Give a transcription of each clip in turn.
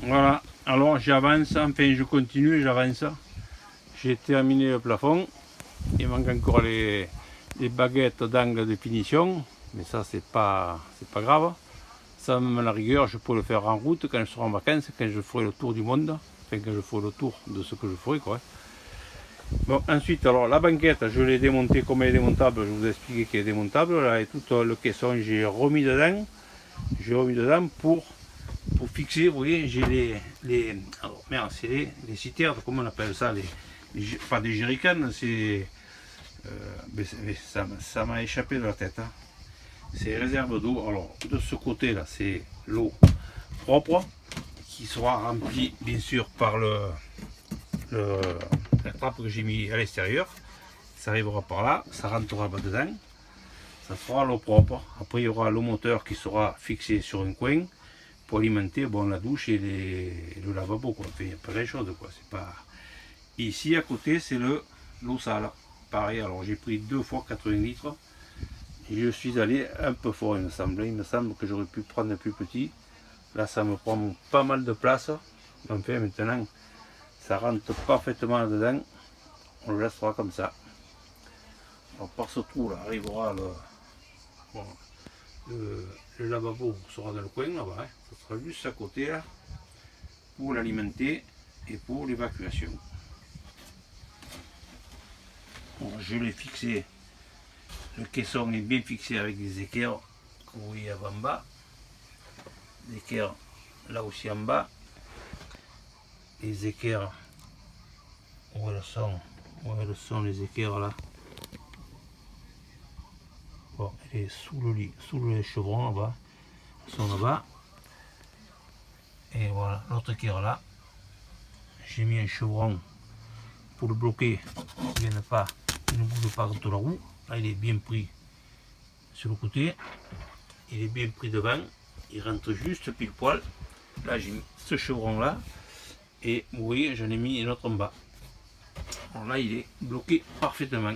Voilà, alors j'avance, enfin je continue, j'avance. J'ai terminé le plafond. Il manque encore les baguettes d'angle de finition, mais ça c'est pas grave. Ça, même à la rigueur, je peux le faire en route quand je serai en vacances, quand je ferai le tour du monde, enfin quand je ferai le tour de ce que je ferai, quoi. Bon, ensuite, alors la banquette, je l'ai démontée comme elle est démontable, je vous ai expliqué qu'elle est démontable, là, et tout le caisson, j'ai remis dedans pour fixer, vous voyez, j'ai alors merde, c'est les citernes, comment on appelle ça, pas des jerrycans, c'est, mais ça m'a échappé de la tête, hein. C'est les réserves d'eau. Alors de ce côté là, c'est l'eau propre qui sera remplie bien sûr par la trappe que j'ai mis à l'extérieur. Ça arrivera par là, ça rentrera dedans, ça fera l'eau propre. Après il y aura le moteur qui sera fixé sur un coin pour alimenter bon, la douche et le lavabo, quoi. Enfin, il y a pas grand chose, quoi. C'est pas... Ici à côté c'est l'eau sale. Pareil, alors j'ai pris 2 fois 80 litres. Et je suis allé un peu fort, il me semble que j'aurais pu prendre plus petit. Là ça me prend pas mal de place. Enfin maintenant ça rentre parfaitement là-dedans. On le laissera comme ça. Alors par ce trou là arrivera le lavabo sera dans le coin là-bas, hein. Ça sera juste à côté là pour l'alimenter et pour l'évacuation. Bon, je l'ai fixé. Le caisson est bien fixé avec des équerres que vous voyez en bas. Des équerres là aussi en bas. Les équerres, où elles sont les équerres là. Bon, elle est sous le lit, sous le chevron là-bas. Elles sont là-bas. Et voilà, l'autre équerre là. J'ai mis un chevron pour le bloquer, qu'il ne bouge pas contre la roue. Là, il est bien pris sur le côté. Il est bien pris devant. Il rentre juste pile poil. Là, j'ai mis ce chevron là. Et vous voyez, j'en ai mis un autre en bas. Alors là, il est bloqué parfaitement.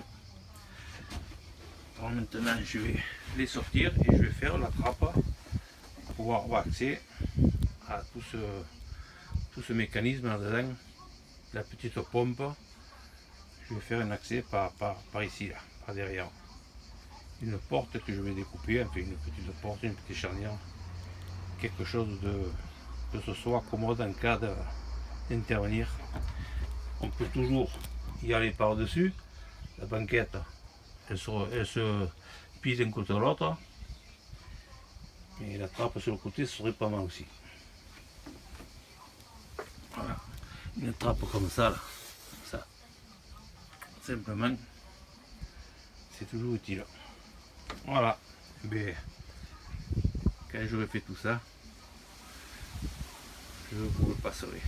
Alors maintenant, je vais les sortir et je vais faire la trappe pour pouvoir avoir accès à tout ce mécanisme là-dedans. La petite pompe. Je vais faire un accès par ici, là, par derrière. Une porte que je vais découper, enfin une petite porte, une petite charnière. Quelque chose que ce soit commode en cas d'intervenir. On peut toujours y aller par-dessus. La banquette, elle se plie d'un côté à l'autre. Et la trappe sur le côté, ce serait pas mal aussi. Voilà. Une trappe comme ça, là. Ça. Simplement, c'est toujours utile. Voilà. Mais, quand j'aurai fait tout ça, je vous le passerai.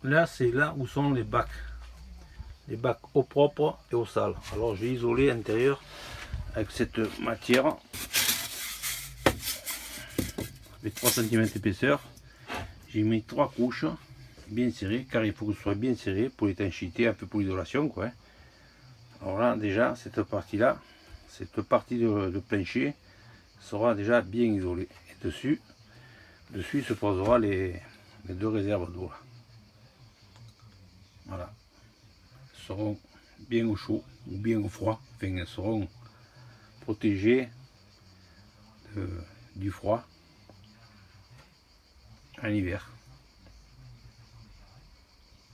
Là, c'est là où sont les bacs. Les bacs eau propre et eau sale. Alors j'ai isolé l'intérieur avec cette matière avec 3 cm d'épaisseur. J'ai mis 3 couches bien serrées, car il faut que ce soit bien serré pour l'étanchéité, un peu pour l'isolation, quoi. Alors là déjà cette partie là, cette partie de plancher sera déjà bien isolée. Et dessus se posera les 2 réserves d'eau. Voilà. Elles seront bien au chaud ou bien au froid. Enfin, elles seront protégées du froid en hiver.